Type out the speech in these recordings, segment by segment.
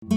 Hello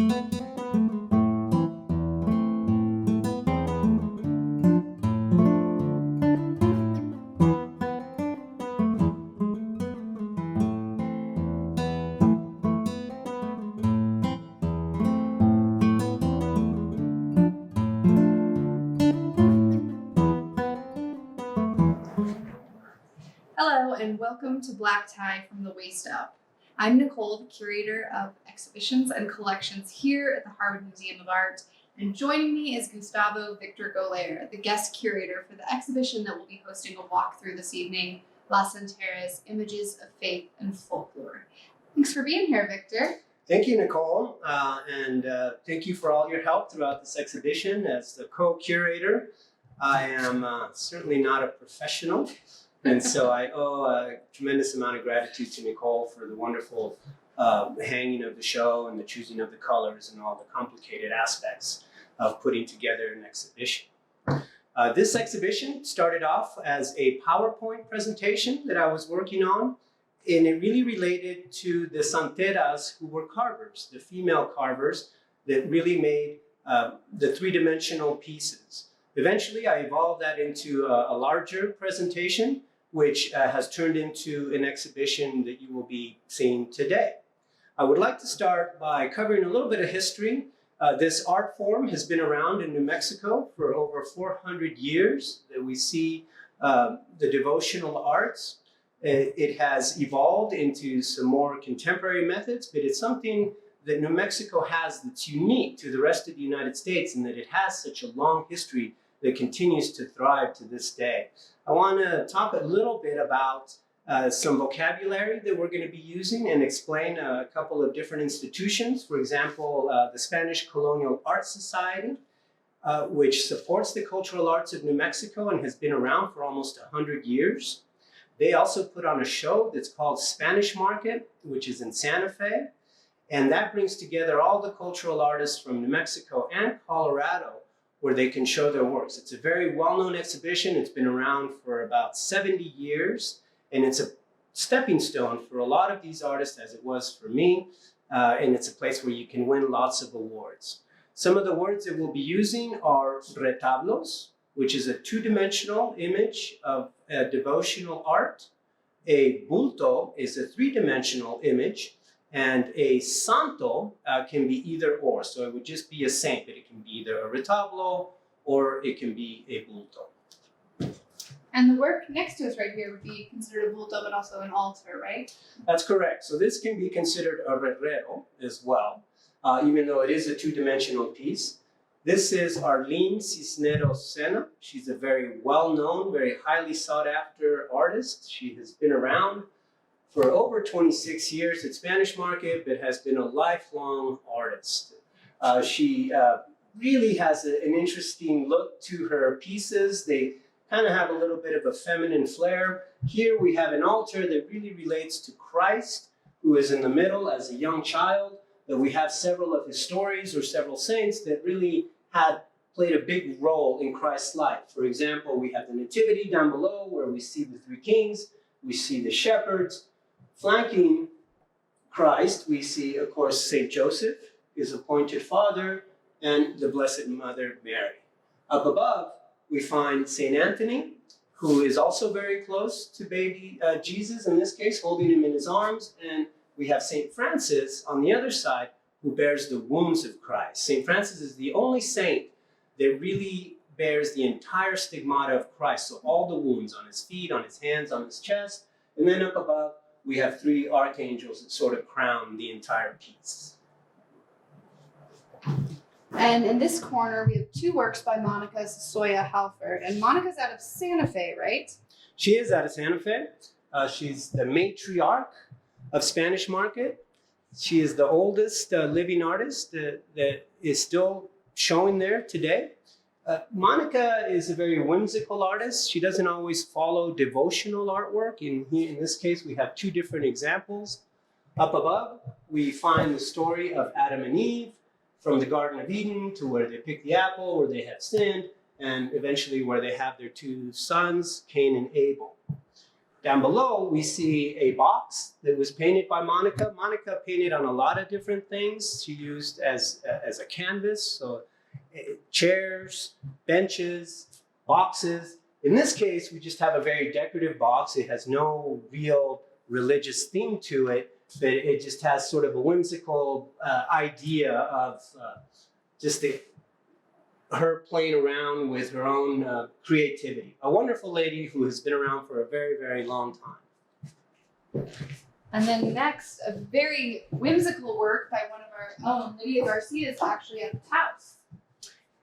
and welcome to Black Tie from the Waist Up. I'm Nicole, the curator of exhibitions and collections here at the Harwood Museum of Art, and joining me is Gustavo Victor Goler, the guest curator for the exhibition that will be hosting a walkthrough this evening, Las Santeras Images of Faith and Folklore. Thanks for being here, Victor. Thank you, Nicole, and thank you for all your help throughout this exhibition. As the co-curator, I am certainly not a professional. And so I owe a tremendous amount of gratitude to Nicole for the wonderful hanging of the show and the choosing of the colors and all the complicated aspects of putting together an exhibition. This exhibition started off as a PowerPoint presentation that I was working on, and it really related to the Santeras who were carvers, the female carvers that really made the three-dimensional pieces. Eventually, I evolved that into a larger presentation, which has turned into an exhibition that you will be seeing today. I would like to start by covering a little bit of history. This art form has been around in New Mexico for over 400 years that we see the devotional arts. It has evolved into some more contemporary methods, but it's something that New Mexico has that's unique to the rest of the United States, and that it has such a long history that continues to thrive to this day. I want to talk a little bit about some vocabulary that we're going to be using and explain a couple of different institutions. For example, the Spanish Colonial Art Society, which supports the cultural arts of New Mexico and has been around for almost 100 years. They also put on a show that's called Spanish Market, which is in Santa Fe. And that brings together all the cultural artists from New Mexico and Colorado where they can show their works. It's a very well-known exhibition. It's been around for about 70 years, and it's a stepping stone for a lot of these artists, as it was for me, and it's a place where you can win lots of awards. Some of the words that we'll be using are retablos, which is a two-dimensional image of a devotional art. A bulto is a three-dimensional image, and a santo can be either or. So it would just be a saint, but it can be either a retablo or it can be a bulto. And the work next to us right here would be considered a bulto, but also an altar, right? That's correct. So this can be considered a herrero as well, even though it is a two-dimensional piece. This is Arlene Cisneros-Sena. She's a very well-known, very highly sought-after artist. She has been around for over 26 years at Spanish Market, but has been a lifelong artist. She really has an interesting look to her pieces. They kind of have a little bit of a feminine flair. Here we have an altar that really relates to Christ, who is in the middle as a young child. But we have several of his stories or several saints that really played a big role in Christ's life. For example, we have the Nativity down below where we see the three kings, we see the shepherds. Flanking Christ, we see, of course, St. Joseph, his appointed father, and the Blessed Mother Mary. Up above, we find St. Anthony, who is also very close to baby Jesus, in this case, holding him in his arms. And we have St. Francis on the other side, who bears the wounds of Christ. St. Francis is the only saint that really bears the entire stigmata of Christ. So all the wounds on his feet, on his hands, on his chest. And then up above, we have three archangels that sort of crown the entire piece. And in this corner, we have two works by Monica Sosaya Halford. And Monica's out of Santa Fe, right? She is out of Santa Fe. She's the matriarch of Spanish Market. She is the oldest living artist that is still showing there today. Monica is a very whimsical artist. She doesn't always follow devotional artwork. In this case, we have two different examples. Up above, we find the story of Adam and Eve from the Garden of Eden to where they pick the apple, where they have sinned, and eventually where they have their two sons, Cain and Abel. Down below, we see a box that was painted by Monica. Monica painted on a lot of different things. She used as a canvas, so chairs, benches, boxes. In this case, we just have a very decorative box. It has no real religious theme to it, but it just has sort of a whimsical idea of her playing around with her own creativity. A wonderful lady who has been around for a very, very long time. And then next, a very whimsical work by one of our own, Lydia Garcia, is actually at the house.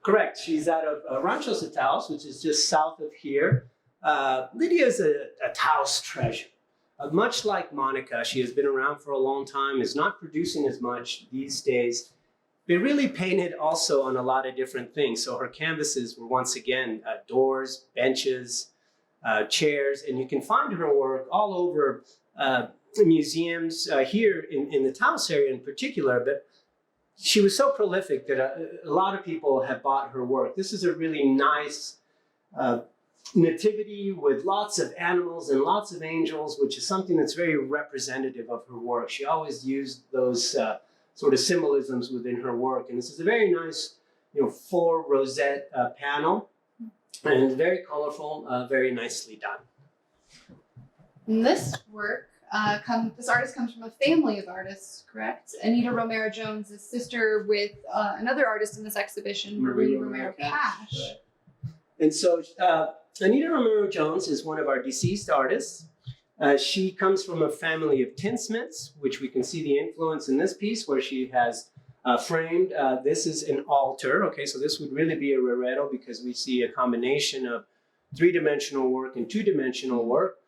Correct. She's out of Rancho Taos, which is just south of here. Lydia is a Taos treasure. Much like Monica, she has been around for a long time, is not producing as much these days, but really painted also on a lot of different things. So her canvases were once again doors, benches, chairs, and you can find her work all over museums here in the Taos area in particular, but she was so prolific that a lot of people have bought her work. This is a really nice nativity with lots of animals and lots of angels, which is something that's very representative of her work. She always used those sort of symbolisms within her work. And this is a very nice, four rosette panel, and it's very colorful, very nicely done. And this work, this artist comes from a family of artists, correct? Anita Romero Jones is sister with another artist in this exhibition, Marie Romero Cash. Right. And so Anita Romero Jones is one of our deceased artists. She comes from a family of tinsmiths, which we can see the influence in this piece where she has framed. This is an altar. Okay, so this would really be a rareto because we see a combination of three-dimensional work and two-dimensional work.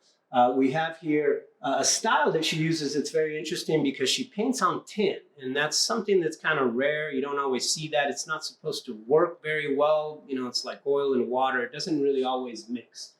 We have here a style that she uses that's very interesting because she paints on tin, and that's something that's kind of rare. You don't always see that. It's not supposed to work very well. It's like oil and water. It doesn't really always mix.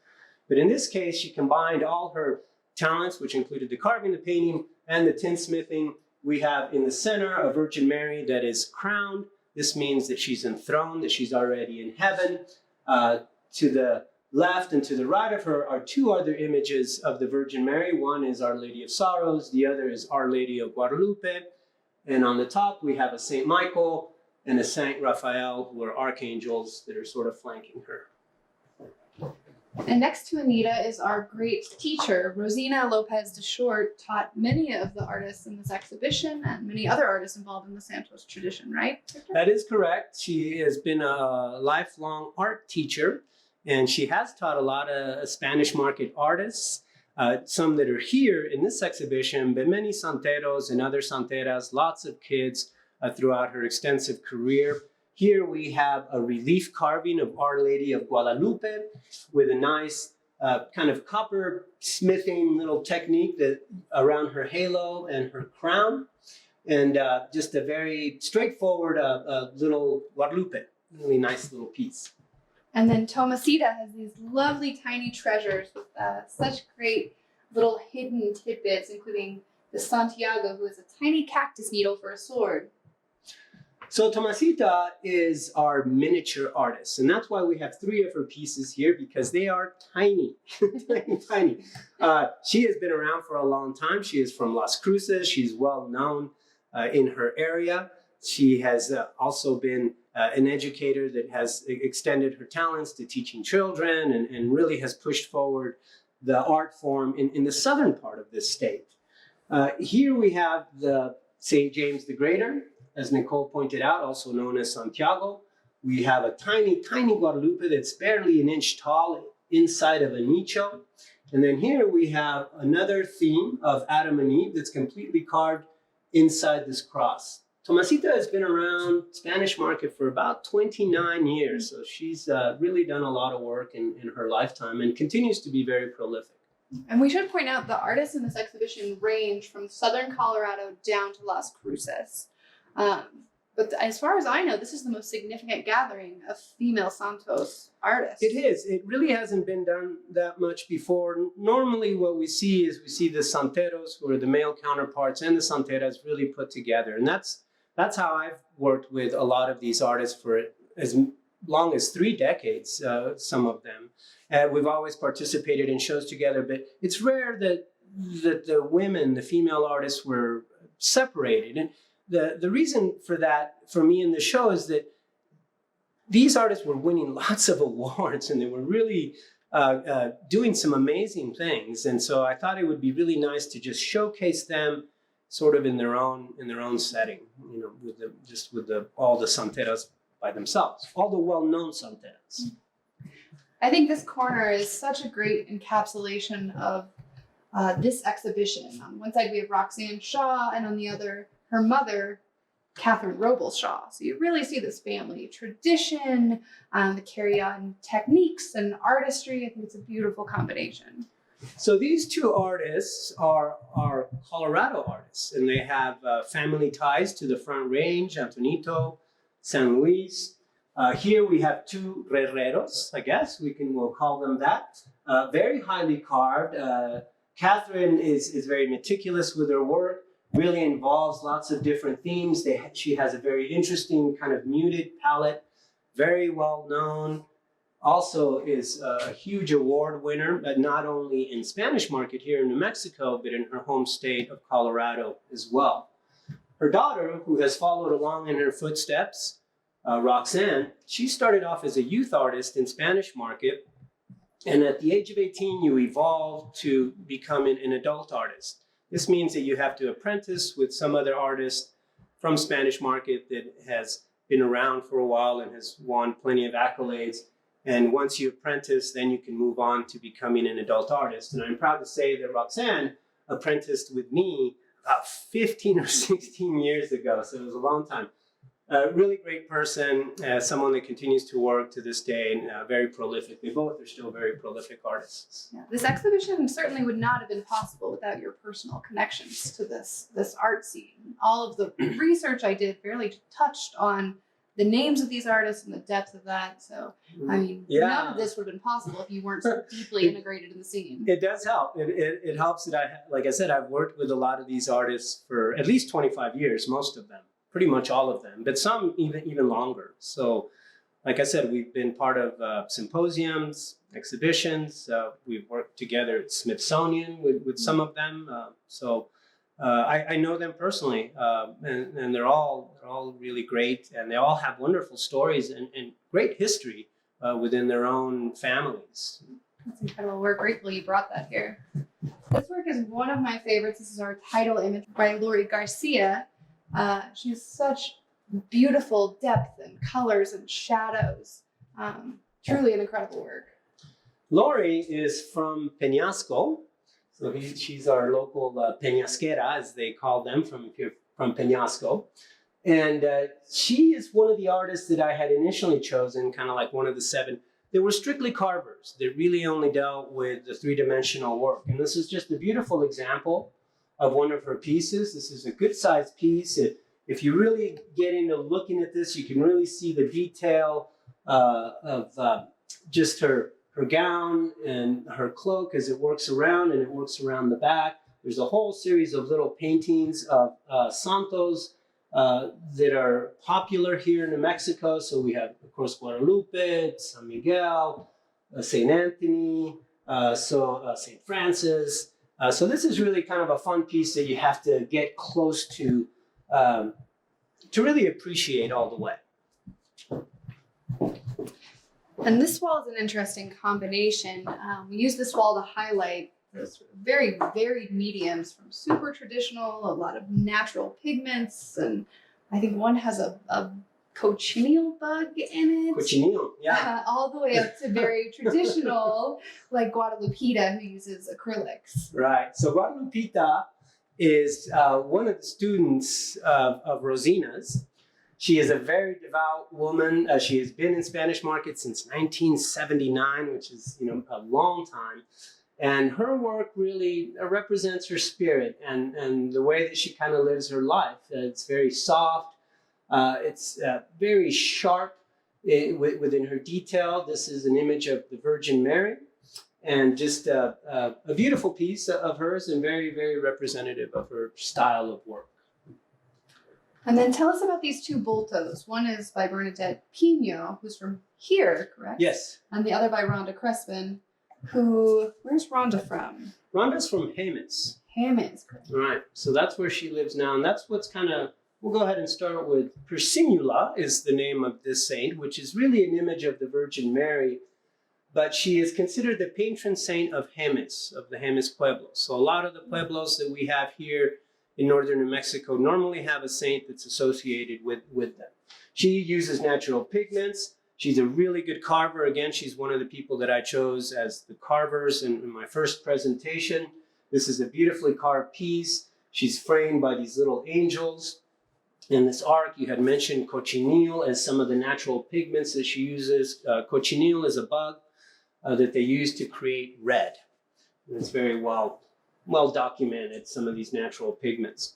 But in this case, she combined all her talents, which included the carving, the painting, and the tinsmithing. We have in the center a Virgin Mary that is crowned. This means that she's enthroned, that she's already in heaven. To the left and to the right of her are two other images of the Virgin Mary. One is Our Lady of Sorrows. The other is Our Lady of Guadalupe. And on the top, we have a Saint Michael and a Saint Raphael, who are archangels that are sort of flanking her. And next to Anita is our great teacher. Rosina López de Short taught many of the artists in this exhibition and many other artists involved in the Santos tradition, right, Victor? That is correct. She has been a lifelong art teacher, and she has taught a lot of Spanish market artists, some that are here in this exhibition, but many santeros and other santeras, lots of kids throughout her extensive career. Here we have a relief carving of Our Lady of Guadalupe with a nice kind of copper smithing little technique that around her halo and her crown, and just a very straightforward little Guadalupe, really nice little piece. And then Tomasita has these lovely tiny treasures with such great little hidden tidbits, including the Santiago, who is a tiny cactus needle for a sword. So Tomasita is our miniature artist, and that's why we have three of her pieces here, because they are tiny, tiny. She has been around for a long time. She is from Las Cruces. She's well known in her area. She has also been an educator that has extended her talents to teaching children and really has pushed forward the art form in the southern part of this state. Here we have the St. James the Greater, as Nicole pointed out, also known as Santiago. We have a tiny, tiny Guadalupe that's barely an inch tall inside of a nicho. And then here we have another theme of Adam and Eve that's completely carved inside this cross. Tomasita has been around Spanish market for about 29 years. So she's really done a lot of work in her lifetime and continues to be very prolific. And we should point out the artists in this exhibition range from southern Colorado down to Las Cruces. But as far as I know, this is the most significant gathering of female Santos artists. It is. It really hasn't been done that much before. Normally what we see is the santeros, who are the male counterparts, and the santeras really put together. And that's how I've worked with a lot of these artists for as long as 3 decades, some of them. We've always participated in shows together, but it's rare that the women, the female artists, were separated. And the reason for that, for me in the show, is that these artists were winning lots of awards, and they were really doing some amazing things. And so I thought it would be really nice to just showcase them sort of in their own setting, you know, with all the Santeras by themselves, all the well-known Santeras. I think this corner is such a great encapsulation of this exhibition. On one side we have Roxanne Shaw, and on the other, her mother, Catherine Robles Shaw. So you really see this family tradition, the carry-on techniques and artistry. I think it's a beautiful combination. So these two artists are Colorado artists, and they have family ties to the Front Range, Antonito, San Luis. Here we have two herreros, I guess we'll call them that. Very highly carved. Catherine is very meticulous with her work, really involves lots of different themes. She has a very interesting kind of muted palette, very well known. Also is a huge award winner, not only in Spanish market here in New Mexico, but in her home state of Colorado as well. Her daughter, who has followed along in her footsteps, Roxanne, she started off as a youth artist in Spanish market. And at the age of 18, you evolve to become an adult artist. This means that you have to apprentice with some other artist from Spanish market that has been around for a while and has won plenty of accolades. And once you apprentice, then you can move on to becoming an adult artist. And I'm proud to say that Roxanne apprenticed with me about 15 or 16 years ago. So it was a long time. Really great person, someone that continues to work to this day, and very prolific. They both are still very prolific artists. Yeah, this exhibition certainly would not have been possible without your personal connections to this art scene. All of the research I did barely touched on the names of these artists and the depth of that. So, I mean, none of this would have been possible if you weren't so deeply integrated in the scene. It does help. It helps that like I said, I've worked with a lot of these artists for at least 25 years, most of them. Pretty much all of them, but some even longer. So, like I said, we've been part of symposiums, exhibitions. We've worked together at Smithsonian with some of them. I know them personally, and they're all really great, and they all have wonderful stories and great history within their own families. That's incredible. We're grateful you brought that here. This work is one of my favorites. This is our title image by Lorrie Garcia. She has such beautiful depth and colors and shadows. Truly an incredible work. Lorrie is from Peñasco. So she's our local peñasquera, as they call them, from Peñasco. And she is one of the artists that I had initially chosen, kind of like one of the 7. They were strictly carvers. They really only dealt with the 3-dimensional work. And this is just a beautiful example of one of her pieces. This is a good-sized piece. If you really get into looking at this, you can really see the detail of just her gown and her cloak as it works around, and it works around the back. There's a whole series of little paintings of santos that are popular here in New Mexico. So we have, of course, Guadalupe, San Miguel, St. Anthony, St. Francis. So this is really kind of a fun piece that you have to get close to really appreciate all the way. And this wall is an interesting combination. We use this wall to highlight those very varied mediums, from super traditional, a lot of natural pigments, and I think one has a cochineal bug in it. Cochineal, yeah. All the way up to very traditional, like Guadalupita, who uses acrylics. Right. So Guadalupita is one of the students of Rosina's. She is a very devout woman. She has been in Spanish market since 1979, which is, a long time. And her work really represents her spirit and the way that she kind of lives her life. It's very soft. It's very sharp within her detail. This is an image of the Virgin Mary, and just a beautiful piece of hers, and very, very representative of her style of work. And then tell us about these two bultos. One is by Bernadette Pino, who's from here, correct? Yes. And the other by Rhonda Crespin, where's Rhonda from? Rhonda's from Jemez. Jemez. Right. So that's where she lives now. And that's what's we'll go ahead and start with Persimula is the name of this saint, which is really an image of the Virgin Mary. But she is considered the patron saint of Jemez, of the Jemez Pueblos. So a lot of the pueblos that we have here in northern New Mexico normally have a saint that's associated with them. She uses natural pigments. She's a really good carver. Again, she's one of the people that I chose as the carvers in my first presentation. This is a beautifully carved piece. She's framed by these little angels. In this arc, you had mentioned cochineal as some of the natural pigments that she uses. Cochineal is a bug that they use to create red. And it's very well documented, some of these natural pigments.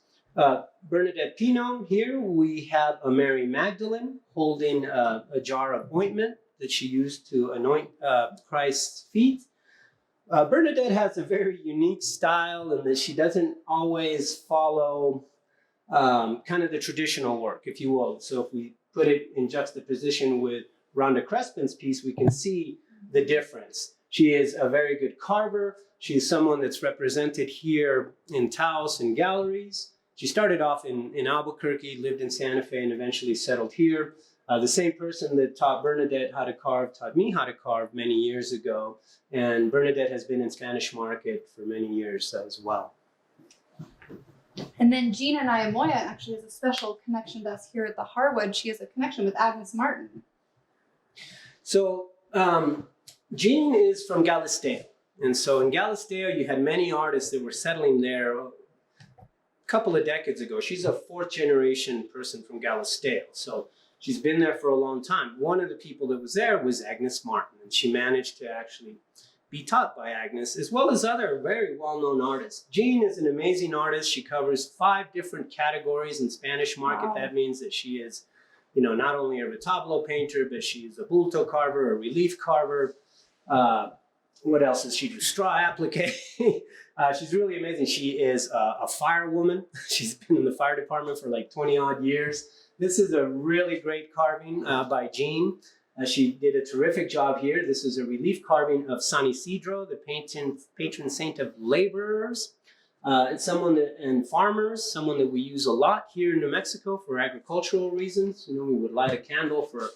Bernadette Pino, here we have a Mary Magdalene holding a jar of ointment that she used to anoint Christ's feet. Bernadette has a very unique style in that she doesn't always follow kind of the traditional work, if you will. So if we put it in juxtaposition with Rhonda Crespin's piece, we can see the difference. She is a very good carver. She's someone that's represented here in Taos and galleries. She started off in Albuquerque, lived in Santa Fe, and eventually settled here. The same person that taught Bernadette how to carve taught me how to carve many years ago. And Bernadette has been in Spanish Market for many years as well. And then Gina Nyamoya actually has a special connection to us here at the Harwood. She has a connection with Agnes Martin. So Jean is from Galisteo. And so in Galisteo, you had many artists that were settling there a couple of decades ago. She's a fourth generation person from Galisteo. So she's been there for a long time. One of the people that was there was Agnes Martin. And she managed to actually be taught by Agnes, as well as other very well-known artists. Jean is an amazing artist. She covers 5 different categories in Spanish Market. Wow. That means that she is, not only a retablo painter, but she is a bulto carver, a relief carver. What else does she do? Straw applique. She's really amazing. She is a firewoman. She's been in the fire department for like 20 odd years. This is a really great carving by Jean. She did a terrific job here. This is a relief carving of San Isidro, the patron saint of laborers. It's someone and farmers, someone that we use a lot here in New Mexico for agricultural reasons. We would light a candle for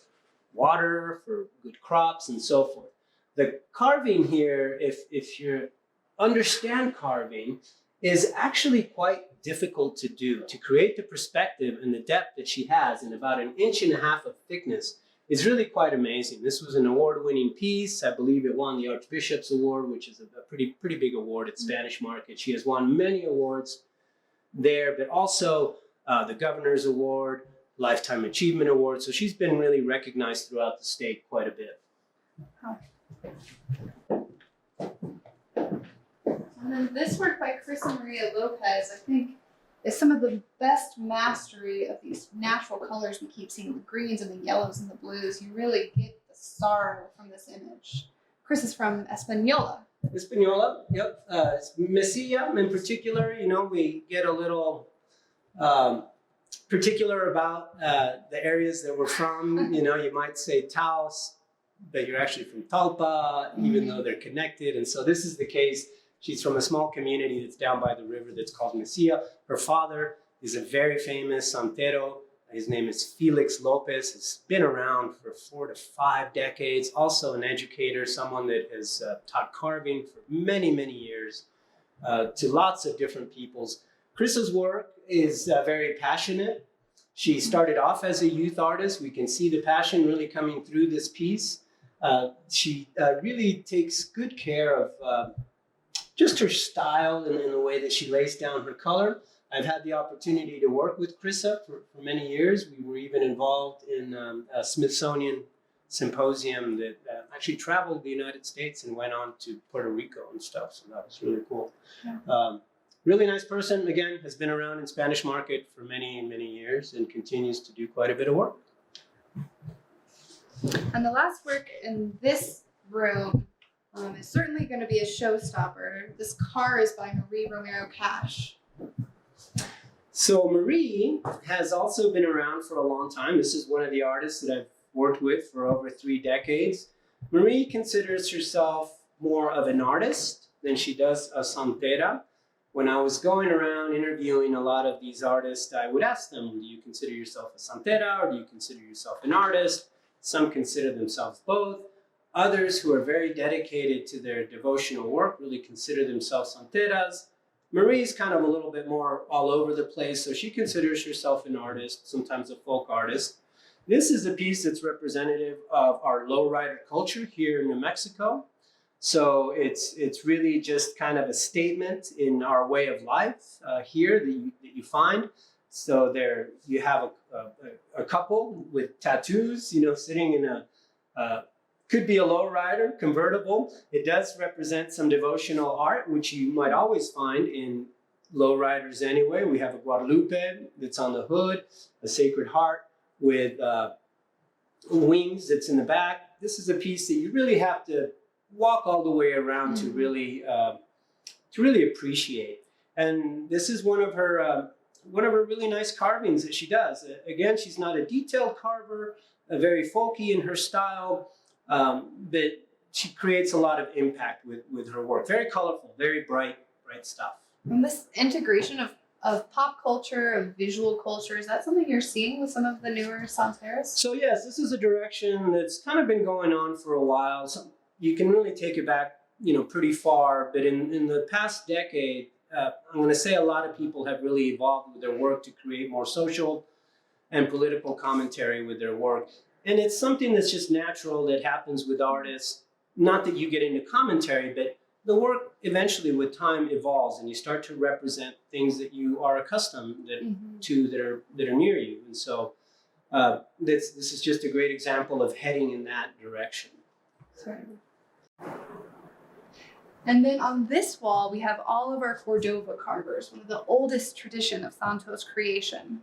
water, for good crops, and so forth. The carving here, if you understand carving, is actually quite difficult to do. To create the perspective and the depth that she has in about 1.5 inches of thickness is really quite amazing. This was an award-winning piece. I believe it won the Archbishop's Award, which is a pretty big award at Spanish Market. She has won many awards there, but also the Governor's Award, Lifetime Achievement Award. So she's been really recognized throughout the state quite a bit. Oh. And then this work by Krissa Maria López, I think, is some of the best mastery of these natural colors we keep seeing, the greens and the yellows and the blues. You really get the star from this image. Chris is from Española. Española, yep. Mesilla in particular, we get a little particular about the areas that we're from. You might say Taos, but you're actually from Talpa, even though they're connected. And so this is the case. She's from a small community that's down by the river that's called Mesilla. Her father is a very famous santero. His name is Felix López. He's been around for 4 to 5 decades. Also an educator, someone that has taught carving for many, many years to lots of different peoples. Krissa's work is very passionate. She started off as a youth artist. We can see the passion really coming through this piece. She really takes good care of just her style and in the way that she lays down her color. I've had the opportunity to work with Krissa for many years. We were even involved in a Smithsonian symposium that actually traveled the United States and went on to Puerto Rico and stuff. So that was really cool. Yeah. Really nice person, again, has been around in Spanish Market for many, many years and continues to do quite a bit of work. And the last work in this room is certainly going to be a showstopper. This car is by Marie Romero Cash. So Marie has also been around for a long time. This is one of the artists that I've worked with for over 3 decades. Marie considers herself more of an artist than she does a santera. When I was going around interviewing a lot of these artists, I would ask them, do you consider yourself a santera or do you consider yourself an artist? Some consider themselves both. Others who are very dedicated to their devotional work really consider themselves santeras. Marie's kind of a little bit more all over the place, so she considers herself an artist, sometimes a folk artist. This is a piece that's representative of our lowrider culture here in New Mexico. So it's really just kind of a statement in our way of life here that you find. So there you have a couple with tattoos, sitting in a could be a lowrider, convertible. It does represent some devotional art, which you might always find in lowriders anyway. We have a Guadalupe that's on the hood, a Sacred Heart with wings that's in the back. This is a piece that you really have to walk all the way around to really appreciate. And this is one of her really nice carvings that she does. Again, she's not a detailed carver, very folky in her style. But she creates a lot of impact with her work. Very colorful, very bright stuff. And this integration of pop culture, of visual culture, is that something you're seeing with some of the newer santeras? So yes, this is a direction that's kind of been going on for a while. So you can really take it back, pretty far. But in the past decade, I'm going to say a lot of people have really evolved with their work to create more social and political commentary with their work. And it's something that's just natural that happens with artists. Not that you get into commentary, but the work eventually with time evolves and you start to represent things that you are accustomed to that are near you. And so this is just a great example of heading in that direction. Sorry. And then on this wall, we have all of our Cordova carvers, one of the oldest tradition of Santos creation.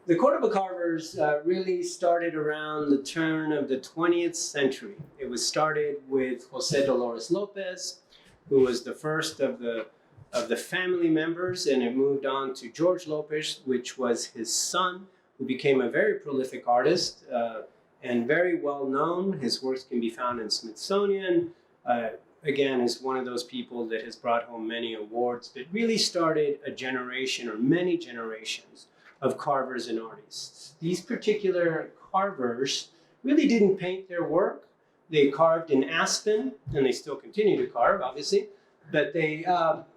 The Cordova carvers really started around the turn of the 20th century. It was started with Jose Dolores López, who was the first of the family members, and it moved on to George López, which was his son, who became a very prolific artist and very well known. His works can be found in Smithsonian. Again, is one of those people that has brought home many awards, but really started a generation or many generations of carvers and artists. These particular carvers really didn't paint their work. They carved in aspen, and they still continue to carve, obviously, but they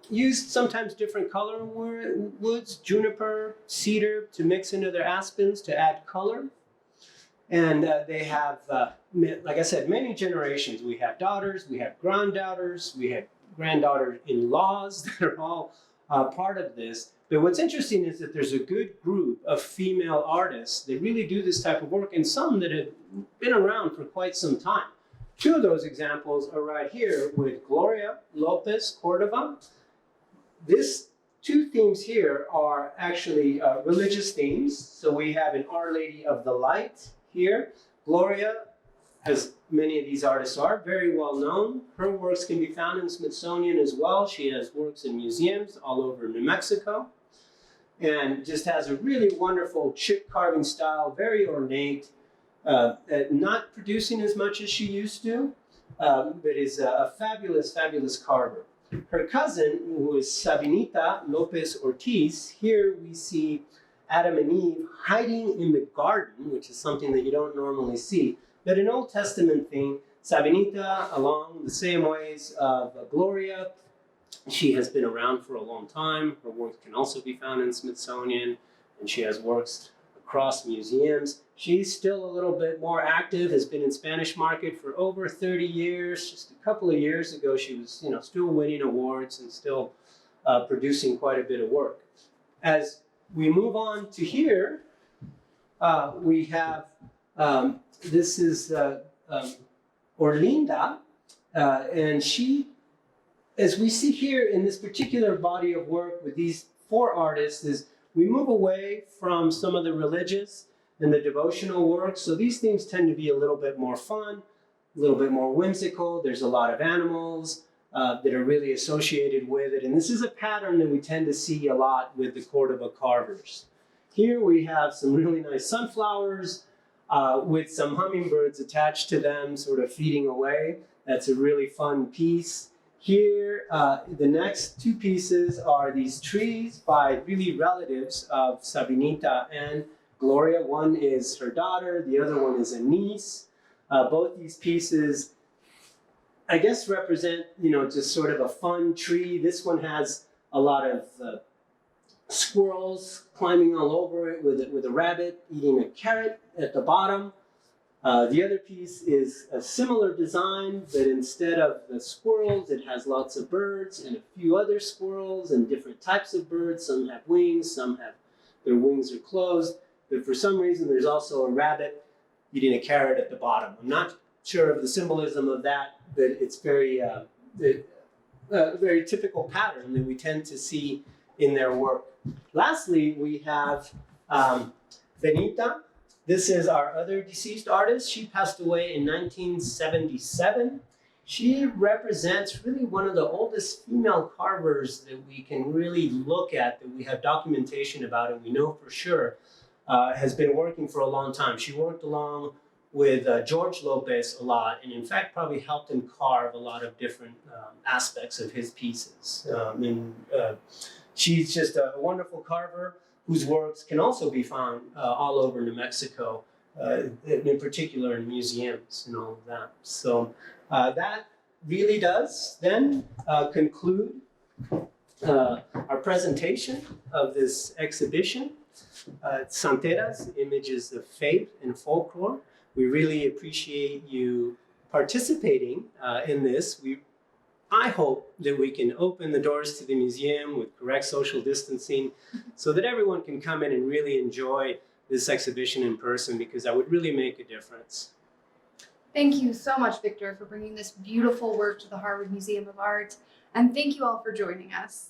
used sometimes different color woods, juniper, cedar, to mix into their aspens to add color. And they have, like I said, many generations. We have daughters, we have granddaughters, we have granddaughter-in-laws that are all part of this. But what's interesting is that there's a good group of female artists that really do this type of work, and some that have been around for quite some time. 2 of those examples are right here with Gloria, López, Córdova. These 2 themes here are actually religious themes. So we have an Our Lady of the Light here. Gloria, as many of these artists are, very well known. Her works can be found in Smithsonian as well. She has works in museums all over New Mexico, and just has a really wonderful chip carving style, very ornate, not producing as much as she used to, but is a fabulous, fabulous carver. Her cousin, who is Sabinita López Ortiz, here we see Adam and Eve hiding in the garden, which is something that you don't normally see. But an Old Testament thing, Sabinita, along the same ways of Gloria, she has been around for a long time. Her work can also be found in Smithsonian, and she has works across museums. She's still a little bit more active, has been in Spanish market for over 30 years. Just a couple of years ago, she was still winning awards and still producing quite a bit of work. As we move on to here, we have, this is Orlene, and she, as we see here in this particular body of work with these 4 artists, is we move away from some of the religious and the devotional work. So these themes tend to be a little bit more fun, a little bit more whimsical. There's a lot of animals, that are really associated with it. And this is a pattern that we tend to see a lot with the Cordova carvers. Here we have some really nice sunflowers with some hummingbirds attached to them, sort of feeding away. That's a really fun piece. Here, the next two pieces are these trees by really relatives of Sabinita and Gloria. One is her daughter, the other one is a niece. Both these pieces, I guess, represent, just sort of a fun tree. This one has a lot of squirrels climbing all over it with a rabbit eating a carrot at the bottom. The other piece is a similar design, but instead of the squirrels, it has lots of birds and a few other squirrels and different types of birds. Some have wings, some have their wings are closed. But for some reason, there's also a rabbit eating a carrot at the bottom. I'm not sure of the symbolism of that, but it's very typical pattern that we tend to see in their work. Lastly, we have Benita. This is our other deceased artist. She passed away in 1977. She represents really one of the oldest female carvers that we can really look at, that we have documentation about and we know for sure has been working for a long time. She worked along with George López a lot, and in fact probably helped him carve a lot of different aspects of his pieces. She's just a wonderful carver whose works can also be found all over New Mexico, in particular in museums and all of that. So that really does then conclude our presentation of this exhibition, Santeras, Images of Faith and Folklore. We really appreciate you participating in this. I hope that we can open the doors to the museum with correct social distancing so that everyone can come in and really enjoy this exhibition in person, because that would really make a difference. Thank you so much, Victor, for bringing this beautiful work to the Harwood Museum of Art. And thank you all for joining us.